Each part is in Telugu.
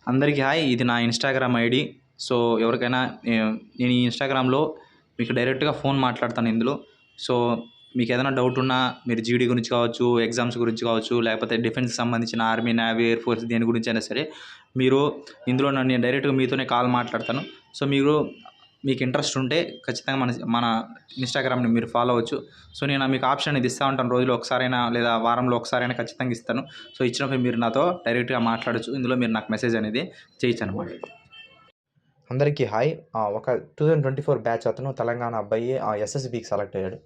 అందరికీ హాయ్. ఇది నా ఇన్‌స్టాగ్రామ్ ఐడీ. సో, ఎవరికైనా నేను ఈ ఇన్‌స్టాగ్రామ్‌లో మీకు డైరెక్ట్‌గా ఫోన్ మాట్లాడతాను ఇందులో. సో, మీకేదైనా డౌట్ ఉన్నా మీరు జీడీ గురించి కావచ్చు, ఎగ్జామ్స్ గురించి కావచ్చు, లేకపోతే డిఫెన్స్‌కి సంబంధించిన ఆర్మీ, నేవీ, ఎయిర్ ఫోర్స్ దేని గురించైనా సరే, మీరు ఇందులో నేను డైరెక్ట్‌గా మీతోనే కాల్ మాట్లాడతాను. సో, మీకు ఇంట్రెస్ట్ ఉంటే ఖచ్చితంగా మన మన ఇన్‌స్టాగ్రామ్‌ని మీరు ఫాలో అవ్వచ్చు. సో, నేను మీకు ఆప్షన్ అనేది ఇస్తా ఉంటాను. రోజులో ఒకసారైనా లేదా వారంలో ఒకసారైనా ఖచ్చితంగా ఇస్తాను. సో, ఇచ్చినప్పుడు మీరు నాతో డైరెక్ట్‌గా మాట్లాడొచ్చు. ఇందులో మీరు నాకు మెసేజ్ అనేది చేయొచ్చనమాట. అందరికీ హాయ్. ఒక 2024 బ్యాచ్ అతను తెలంగాణ అబ్బాయి ఎస్ఎస్‌బీకి సెలెక్ట్ అయ్యాడు.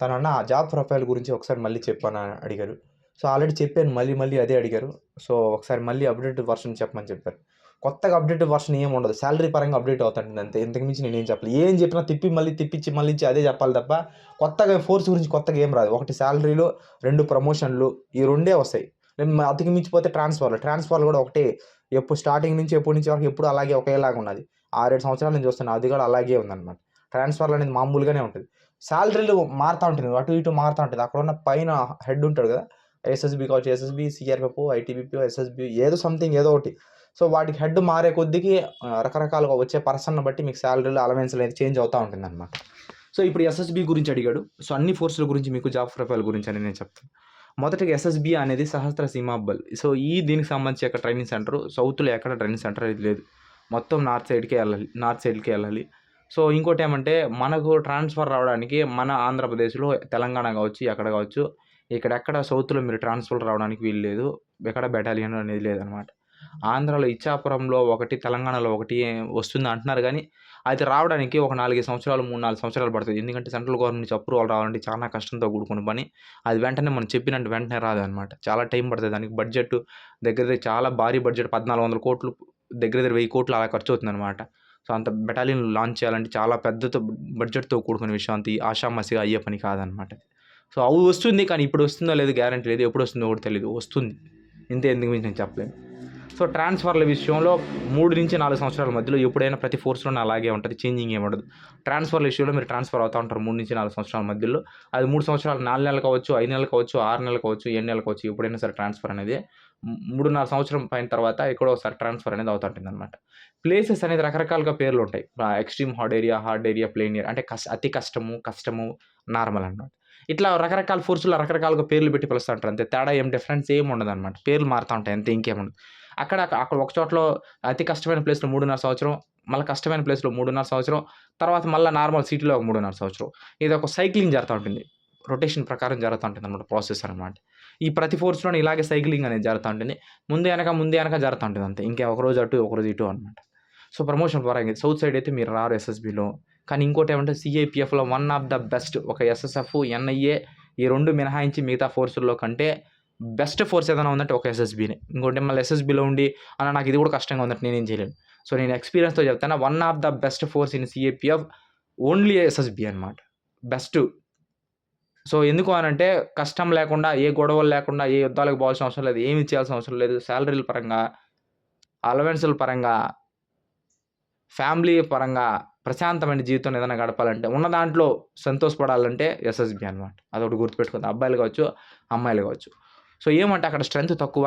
తనన్న ఆ జాబ్ ప్రొఫైల్ గురించి ఒకసారి మళ్ళీ చెప్పు అని అడిగారు. సో, ఆల్రెడీ చెప్పాను. మళ్ళీ అదే అడిగారు. సో, ఒకసారి మళ్ళీ అప్డేటెడ్ వర్షన్ చెప్పమని చెప్పారు. కొత్తగా అప్డేటెడ్ వర్షన్ ఏమి ఉండదు. సాలరీ పరంగా అప్డేట్ అవుతుంటుంది అంతే. ఇంతకు మించి నేనేం చెప్పలేదు. ఏం చెప్పినా తిప్పించి మళ్ళీ ఇచ్చి అదే చెప్పాలి తప్ప కొత్తగా ఫోర్స్ గురించి కొత్తగా ఏం రాదు. ఒకటి సాలరీలు, 2 ప్రమోషన్‌లు ఈ రెండే వస్తాయి. అతికి మించిపోతే ట్రాన్స్‌ఫర్‌లు కూడా ఒకటే. స్టార్టింగ్ నుంచి ఎప్పటి నుంచి వరకు ఎప్పుడు అలాగే ఒకేలాగా ఉన్నది. 6, 7 సంవత్సరాల నుంచి చూస్తున్నా. అది కూడా అలాగే ఉందన్నమాట. ట్రాన్స్‌ఫర్‌లు అనేది మామూలుగానే ఉంటది. సాలరీలు మారుతా ఉంటుంది. అటు ఇటు మారుతా ఉంటది. అక్కడున్న పైన హెడ్ ఉంటాడు కదా! ఎస్ఎస్‌బీ కావచ్చు. ఎస్ఎస్‌బీ, సీఆర్‌ఎఫ్, ఐటీబీపీ, ఎస్ఎస్‌బీ ఏదో సంథింగ్ ఏదో ఒకటి. సో, వాటికి హెడ్ మారే కొద్దికి రకరకాలుగా వచ్చే పర్సన్‌ని బట్టి మీకు సాలరీలు, అలవెన్స్‌లు అనేది చేంజ్ అవుతా ఉంటుందన్నమాట. సో, ఇప్పుడు ఎస్ఎస్‌బీ గురించి అడిగాడు. సో, అన్ని ఫోర్స్‌ల గురించి మీకు జాబ్ ప్రొఫైల్ గురించి అని నేను చెప్తాను. మొదటగా ఎస్ఎస్‌బీ అనేది సహస్ర సీమాబల్. సో, దీనికి సంబంధించి ఒక ట్రైనింగ్ సెంటర్ సౌత్‌లో ఎక్కడ ట్రైనింగ్ సెంటర్ అనేది లేదు. మొత్తం నార్త్ సైడ్‌కే వెళ్ళాలి. సో, ఇంకోటేమంటే మనకు ట్రాన్స్‌ఫర్ రావడానికి మన ఆంధ్రప్రదేశ్‌లో తెలంగాణ కావచ్చు, ఎక్కడ కావచ్చు, ఇక్కడెక్కడ సౌత్‌లో మీరు ట్రాన్స్‌ఫర్ రావడానికి వీలు లేదు. ఎక్కడ బెటాలియన్ అనేది లేదనమాట. ఆంధ్రాలో ఇచ్చాపురంలో ఒకటి, తెలంగాణలో ఒకటి వస్తుంది అంటున్నారు గానీ, అది రావడానికి ఒక 4, 5 సంవత్సరాలు, 3, 4 సంవత్సరాలు పడతది. ఎందుకంటే సెంట్రల్ గవర్నమెంట్ నుంచి అప్రూవల్ రావాలంటే చాలా కష్టంతో కూడుకున్న పని. అది వెంటనే మనం చెప్పినట్టు వెంటనే రాదనమాట. చాలా టైం పడతది. దానికి బడ్జెట్ దగ్గర చాలా భారీ బడ్జెట్ 1,400,00,00,000 దగ్గర 1,000,00,00,000 అలా ఖర్చవుతుందనమాట. సో, అంత బెటాలియన్ లాంచ్ చేయాలంటే చాలా బడ్జెట్‌తో కూడుకున్న విషయం. అంత ఆషామాషీగా అయ్యే పని కాదనమాట. సో, వస్తుంది. కానీ ఇప్పుడు వస్తుందో లేదో గ్యారంటీ లేదు. ఎప్పుడు వస్తుందో కూడా తెలీదు. వస్తుంది. ఇంతే, ఇంతకు మించి నేను చెప్పలేను. సో, ట్రాన్స్‌ఫర్‌ల విషయంలో 3-4 సంవత్సరాల మధ్యలో ఎప్పుడైనా ప్రతి ఫోర్స్‌లోనే అలాగే ఉంటది. చేంజింగ్ ఏమి ఉండదు. ట్రాన్స్‌ఫర్‌ల విషయంలో మీరు ట్రాన్స్‌ఫర్ అవుతా ఉంటారు 3-4 సంవత్సరాల మధ్యలో. అది 3 సంవత్సరాలు 4 నెలలు కావచ్చు, 5 నెలలు కావచ్చు, 6 నెలలు కావచ్చు, 7 నెలలు కావచ్చు. ఎప్పుడైనా సరే ట్రాన్స్‌ఫర్ అనేది 3.5 సంవత్సరం పైన తర్వాత ఎక్కడో ఒకసారి ట్రాన్స్‌ఫర్ అనేది అవుతా ఉంటుందన్నమాట. ప్లేసెస్ అనేది రకరకాలుగా పేర్లుంటాయి. Extreme hard area, plain area అంటే అతి కష్టము, నార్మల్ అన్నమాట. ఇట్లా రకరకాల ఫోర్స్‌లో రకరకాలుగా పేర్లు పెట్టి పిలుస్తా ఉంటారు. అంతే, తేడా డిఫరెన్స్ ఏమి ఉండదన్నమాట. పేర్లు మారుతా ఉంటాయి అంతే, ఇంకేముండదు. అక్కడ ఒక చోటలో అతి కష్టమైన ప్లేస్‌లో 3.5 సంవత్సరం, మళ్ళా కష్టమైన ప్లేస్‌లో 3.5 సంవత్సరం, తర్వాత మళ్ళా నార్మల్ సిటీలో ఒక 3.5 సంవత్సరం. ఇదొక సైక్లింగ్ జరుగుతా ఉంటుంది. రొటేషన్ ప్రకారం జరుగుతా ఉంటుందన్నమాట ప్రాసెస్ అనమాట. ఈ ప్రతి ఫోర్స్‌లోని ఇలాగే సైక్లింగ్ అనేది జరుగుతా ఉంటుంది. ముందు ఎనక జరుగుతా ఉంటుంది అంతే. ఇంకా ఒకరోజు అటు, ఒకరోజు ఇటు అనమాట. సో, ప్రమోషన్ పరంగా సౌత్ సైడ్ అయితే మీరు రారు ఎస్ఎస్‌బీలో. కానీ ఇంకోటేమంటే సీఐపీఎఫ్‌లో వన్ ఆఫ్ ద బెస్ట్. ఒక ఎస్ఎస్ఎఫ్, ఎన్ఐఏ ఈ 2 మినహాయించి మిగతా ఫోర్సుల్లో కంటే బెస్ట్ ఫోర్స్ ఏదైనా ఉందంటే ఒక ఎస్ఎస్‌బీనే. ఇంకోటి మళ్ళీ ఎస్ఎస్‌బీలో ఉండి అన్న నాకు ఇది కూడా కష్టంగా ఉందంటే నేనేం చేయలేను. సో, నేను ఎక్స్‌పీరియన్స్‌తో చెప్తున్నా. One of the best force in CAPF only SSB అనమాట. బెస్ట్. సో, ఎందుకు అనంటే కష్టం లేకుండా, ఏ గొడవలు లేకుండా, ఏ యుద్ధాలకు పోవాల్సిన అవసరం లేదు. ఏమి చేయాల్సిన అవసరం లేదు. సాలరీల పరంగా, అలవెన్స్‌ల పరంగా, ఫ్యామిలీ పరంగా ప్రశాంతమైన జీవితం ఏదైనా గడపాలంటే, ఉన్న దాంట్లో సంతోషపడాలంటే ఎస్ఎస్‌బీ అనమాట. అదొకటి గుర్తుపెట్టుకుంది. అబ్బాయిలు కావచ్చు, అమ్మాయిలు కావచ్చు. సో, ఏమంటే అక్కడ స్ట్రెంత్ తక్కువ.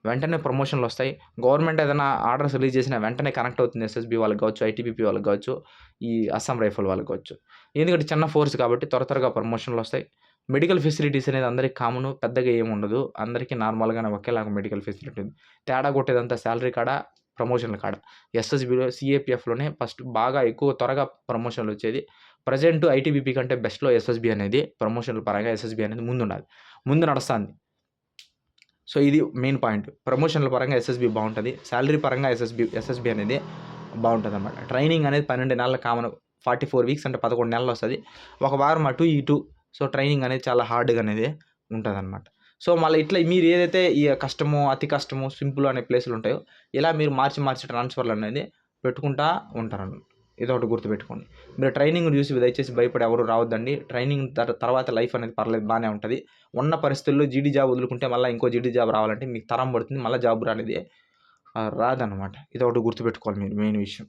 వెంటనే ప్రమోషన్‌లొస్తాయి. గవర్నమెంట్ ఏదైనా ఆర్డర్స్ రిలీజ్ చేసినా వెంటనే కనెక్ట్ అవుతుంది. ఎస్ఎస్‌బీ వాళ్ళకి కావచ్చు, ఐటీబీపీ వాళ్ళకి కావచ్చు, ఈ అస్సాం రైఫల్ వాళ్ళకి కావచ్చు. ఎందుకంటే చిన్న ఫోర్స్ కాబట్టి త్వరగా ప్రమోషన్‌లొస్తాయి. మెడికల్ ఫెసిలిటీస్ అనేది అందరికి కామను. పెద్దగా ఏముండదు. అందరికీ నార్మల్‌గానే ఒకేలాగా మెడికల్ ఫెసిలిటీ ఉంది. తేడా కొట్టేదంతా సాలరీ కాడ, ప్రమోషన్‌ల కాడ. ఎస్ఎస్‌బీలో, సీఏపీఎఫ్‌లోనే ఫస్ట్ బాగా ఎక్కువ త్వరగా ప్రమోషన్‌లొచ్చేది. ప్రెజెంట్ ఐటీబీపీ కంటే బెస్ట్‌లో ఎస్ఎస్‌బీ అనేది ప్రమోషన్‌ల పరంగా ఎస్ఎస్‌బీ అనేది ముందున్నది. ముందు నడుస్తాంది. సో, ఇది మెయిన్ పాయింట్. ప్రమోషన్‌ల పరంగా ఎస్ఎస్‌బీ బావుంటది. సాలరీ పరంగా ఎస్ఎస్‌బీ అనేది బావుంటదనమాట. ట్రైనింగ్ అనేది 12 నెలల కామను. 44 వీక్స్ అంటే 11 నెలలొస్తది. ఒక వారం అటు, ఇటు. సో, ట్రైనింగ్ అనేది చాలా హార్డ్‌గా అనేది ఉంటదనమాట. సో, మళ్ళీ ఇట్లా మీరు ఏదైతే ఈ కష్టము, అతి కష్టము, సింపుల్ అనే ప్లేసులుంటాయో, ఇలా మీరు మార్చి ట్రాన్స్‌ఫర్‌లనేది పెట్టుకుంటా ఉంటారనమాట. ఇదొకటి గుర్తుపెట్టుకోండి. మీరు ట్రైనింగ్‌ని చూసి దయచేసి భయపడి ఎవరు రావద్దండి. ట్రైనింగ్ తర్వాత లైఫ్ అనేది పర్లేదు బానే ఉంటది. ఉన్న పరిస్థితుల్లో జీడీ జాబ్ వదులుకుంటే మళ్ళా ఇంకో జీడీ జాబ్ రావాలంటే మీకు తరం పడుతుంది. మళ్ళా జాబ్ అనేది రాదనమాట. ఇదొకటి గుర్తుపెట్టుకోవాలి మీరు మెయిన్ విషయం.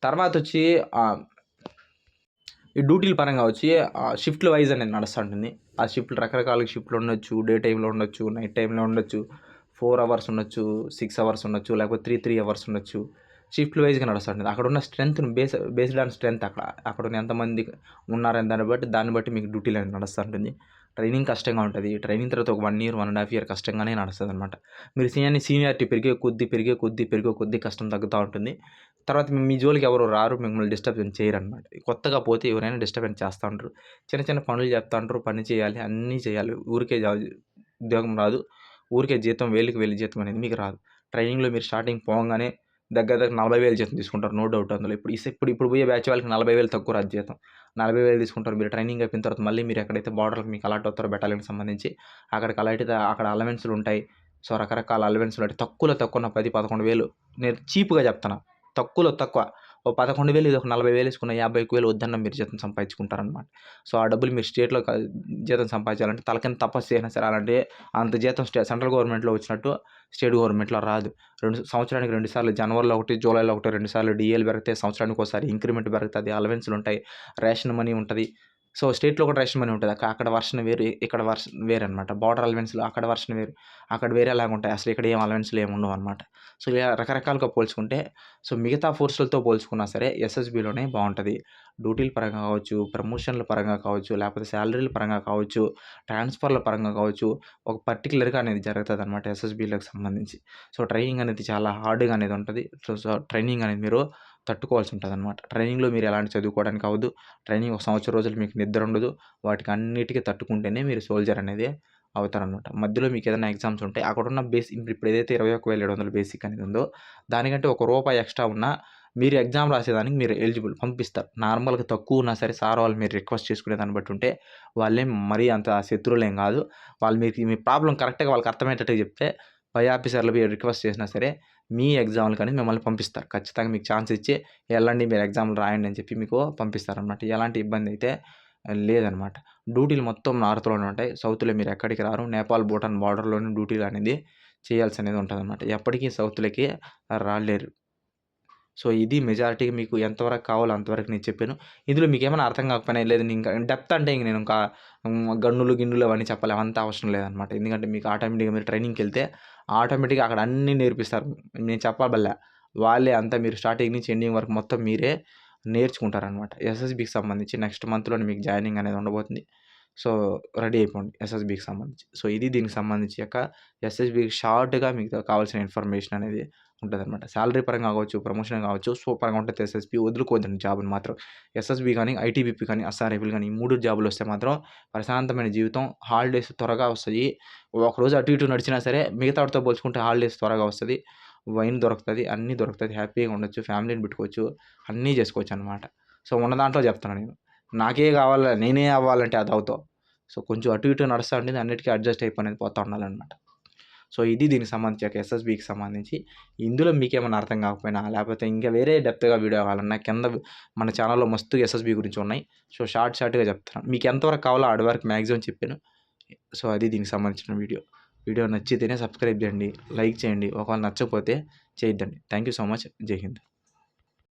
తర్వాతొచ్చి ఈ డ్యూటీల పరంగా వచ్చి షిఫ్ట్‌ల వైస్ అనేది నడుస్తా ఉంటుంది. ఆ షిఫ్ట్‌లు రకరకాల షిఫ్ట్‌లు ఉండొచ్చు. డే టైమ్‌లో ఉండొచ్చు, నైట్ టైమ్‌లో ఉండొచ్చు, 4 అవర్స్ ఉండొచ్చు, 6 అవర్స్ ఉండొచ్చు, లేకపోతే 3 అవర్స్ ఉండొచ్చు. షిఫ్ట్‌లు వైస్‌గా నడుస్తుంటది. అక్కడున్న స్ట్రెంగ్త్‌ని బేస్డ్ ఆన్ స్ట్రెంగ్త్ అక్కడున్న ఎంతమంది ఉన్నారని దాన్ని బట్టి మీకు డ్యూటీలనేది నడుస్తా ఉంటుంది. ట్రైనింగ్ కష్టంగా ఉంటది. ట్రైనింగ్ తర్వాత ఒక 1 ఇయర్, 1 ½ ఇయర్ కష్టంగానే నడుస్తదనమాట. మీరు సీనియారిటీ పెరిగే కొద్దీ కష్టం తగ్గుతా ఉంటుంది. తర్వాత మీ జోలికి ఎవరు రారు. మిమ్మల్ని డిస్టర్బెన్స్ చేయరనమాట. కొత్తగా పోతే ఎవరైనా డిస్టర్బెన్స్ చేస్తా ఉంటారు. చిన్న చిన్న పనులు చెప్తా ఉంటారు. పని చేయాలి, అన్నీ చేయాలి. ఊరికే ఉద్యోగం రాదు. ఊరికే జీతం వేలుకి వేలు జీతం అనేది మీకు రాదు. ట్రైనింగ్‌లో మీరు స్టార్టింగ్ పోంగానే దగ్గర దగ్గర 40,000 జీతం తీసుకుంటారు. నో డౌట్ అందులో. ఇప్పుడు పోయే బ్యాచ్ వాళ్ళకి 40,000 తక్కువ రాదు జీతం. 40,000 తీసుకుంటారు. మీరు ట్రైనింగ్ అయిపోయిన తర్వాత మళ్ళీ మీరు ఎక్కడైతే బార్డర్‌కి మీకు అలాట్ అవుతారో బెటాలియన్‌కి సంబంధించి అక్కడికి అలాట్ అయితే అక్కడ అలవెన్స్‌లు ఉంటాయి. సో, రకరకాల అలవెన్స్‌లు ఉంటాయి. తక్కువలో తక్కువ 10, 11,000 నేను చీప్‌గా చెప్తున్నా. తక్కువలో తక్కువ ఓ 11,000 ఇది ఒక 40,000 ఏసుకున్న 51,000 వద్దన్నా మీరు జీతం సంపాదించుకుంటారనమాట. సో, ఆ డబ్బులు మీరు స్టేట్‌లో జీతం సంపాదించాలంటే తలకింద తపస్సు చేసినా సరే అలాంటి అంత జీతం సెంట్రల్ గవర్నమెంట్‌లో వచ్చినట్టు స్టేట్ గవర్నమెంట్‌లో రాదు. సంవత్సరానికి 2 సార్లు జనవరిలో ఒకటి, జూలైలో ఒకటి 2 సార్లు డీఏలు పెరుగుతాయి. సంవత్సరానికి ఒకసారి ఇంక్రిమెంట్ పెరుగుతది. అలవెన్స్‌లు ఉంటాయి. రేషన్ మనీ ఉంటది. సో, స్టేట్‌లో కూడా రేషన్ మనీ ఉంటది. అక్కడ వర్షన్ వేరు, ఇక్కడ వర్షన్ వేరనమాట. బార్డర్ అలవెన్స్‌లు అక్కడ వర్షన్ వేరు. అక్కడ వేరేలాగుంటాయి. అసలు ఇక్కడ ఏం అలవెన్స్‌లు ఏమి ఉండవనమాట. సో, ఇలా రకరకాలుగా పోల్చుకుంటే సో, మిగతా ఫోర్సులతో పోల్చుకున్నా సరే ఎస్ఎస్‌బీలోనే బావుంటది. డ్యూటీల పరంగా కావచ్చు, ప్రమోషన్‌ల పరంగా కావచ్చు, లేకపోతే సాలరీల పరంగా కావచ్చు, ట్రాన్స్‌ఫర్‌ల పరంగా కావచ్చు, ఒక పర్టిక్యులర్‌గా అనేది జరుగుతదనమాట ఎస్ఎస్‌బీలకు సంబంధించి. సో, ట్రైనింగ్ అనేది చాలా హార్డ్‌గా అనేది ఉంటది. సో, ట్రైనింగ్ అనేది మీరు తట్టుకోవాల్సి ఉంటదనమాట. ట్రైనింగ్‌లో మీరు ఎలాంటి చదువుకోవడానికి అవ్వదు. ట్రైనింగ్ ఒక సంవత్సరం రోజులు మీకు నిద్ర ఉండదు. వాటికి అన్నిటికి తట్టుకుంటేనే మీరు సోల్జర్ అనేది అవుతారనమాట. మధ్యలో మీకేదైనా ఎగ్జామ్స్ ఉంటే అక్కడున్న ఇప్పుడు ఏదైతే 21,700 బేసిక్ అనేది ఉందో దానికంటే ఒక రూపాయి ఎక్స్‌ట్రా ఉన్నా మీరు ఎగ్జామ్ రాసేదానికి మీరు ఎలిజిబుల్ పంపిస్తారు. నార్మల్‌గా తక్కువ ఉన్నా సరే సార్ వాళ్ళు మీరు రిక్వెస్ట్ చేసుకునే దాన్ని బట్టి ఉంటే వాళ్ళేం మరీ అంత శత్రువులేం గాదు. వాళ్ళు మీ ప్రాబ్లమ్ కరెక్ట్‌గా వాళ్ళకి అర్థమయ్యేటట్టుగా చెప్తే పై ఆఫీసర్లు మీరు రిక్వెస్ట్ చేసినా సరే మీ ఎగ్జామ్‌లకని మిమ్మల్ని పంపిస్తారు. ఖచ్చితంగా మీకు ఛాన్స్ ఇచ్చి ఎళ్ళండి మీరు ఎగ్జామ్‌లు రాయండి అని చెప్పి మీకు పంపిస్తారనమాట. ఎలాంటి ఇబ్బందయితే లేదనమాట. డ్యూటీలు మొత్తం నార్త్‌లోనే ఉంటాయి. సౌత్‌లో మీరు ఎక్కడికి రారు. నేపాల్, భూటాన్ బార్డర్‌లోనే డ్యూటీలనేది చేయాల్సనేది ఉంటదనమాట. ఎప్పటికీ సౌత్‌లోకి రాలేరు. సో, ఇది మెజారిటీగా మీకు ఎంతవరకు కావాలో అంతవరకు నేను చెప్పాను. ఇందులో మీకేమైనా అర్థం కాకపోయినా లేదు ఇంకా డెప్త్ అంటే ఇంక నేను ఇంకా గిన్నులు అవన్నీ చెప్పాలి. అవంతా అవసరం లేదనమాట. ఎందుకంటే మీకు ఆటోమేటిక్‌గా మీరు ట్రైనింగ్‌కెళ్తే ఆటోమేటిక్‌గా అక్కడ అన్నీ నేర్పిస్తారు. నేను చెప్పబల్లా. వాళ్ళే అంతా మీరు స్టార్టింగ్ నుంచి ఎండింగ్ వరకు మొత్తం మీరే నేర్చుకుంటారనమాట. ఎస్ఎస్‌బీకి సంబంధించి నెక్స్ట్ మంత్‌లోనే మీకు జాయినింగ్ అనేది ఉండబోతుంది. సో, రెడీ అయిపోండి ఎస్ఎస్‌బీకి సంబంధించి. సో, ఇది దీనికి సంబంధించి ఎస్ఎస్‌బీకి షార్ట్‌గా మీకు కావాల్సిన ఇన్ఫర్మేషన్ అనేది ఉంటదనమాట. సాలరీ పరంగా కావచ్చు, ప్రమోషన్ కావచ్చు, సూపర్‌గా ఉంటది ఎస్ఎస్‌బీ. వదులుకోవద్దండి జాబ్‌ని మాత్రం. ఎస్ఎస్‌బీ గాని, ఐటీబీపీ గాని, ఎస్ఆర్ఎఫ్‌లు గాని ఈ 3 జాబులొస్తే మాత్రం ప్రశాంతమైన జీవితం, హాలిడేస్ త్వరగా వస్తాయి. ఒకరోజు అటు ఇటు నడిచినా సరే మిగతా వాటితో పోల్చుకుంటే హాలిడేస్ త్వరగా వస్తది. వైన్ దొరుకుతది, అన్నీ దొరుకుతది. హ్యాపీగా ఉండొచ్చు, ఫ్యామిలీని పెట్టుకోవచ్చు, అన్నీ చేసుకోవచ్చనమాట. సో, ఉన్న దాంట్లో చెప్తున్నా నేను. నాకే కావాలా నేనే అవ్వాలంటే అది అవుతావు. సో, కొంచెం అటు ఇటు నడుస్తా ఉంటుంది. అన్నిటికి అడ్జస్ట్ అయిపోయి పోతా ఉండాలనమాట. సో, ఇది దీనికి సంబంధించి ఎస్ఎస్‌బీకి సంబంధించి. ఇందులో మీకేమన్నా అర్థం కాకపోయినా, లేకపోతే ఇంకా వేరే డెప్త్‌గా వీడియో కావాలన్నా కింద మన ఛానల్‌లో మస్తుగా ఎస్ఎస్‌బీ గురించి ఉన్నాయి. సో, షార్ట్‌గా చెప్తాను. మీకు ఎంతవరకు కావాలో ఆడి వరకు మాక్సిమం చెప్పాను. సో, అది దీనికి సంబంధించిన వీడియో. వీడియో నచ్చితేనే సబ్స్క్రైబ్ చేయండి, లైక్ చేయండి. ఒకవేళ నచ్చకపోతే చేయొద్దండి. Thank you so much. జై హింద్.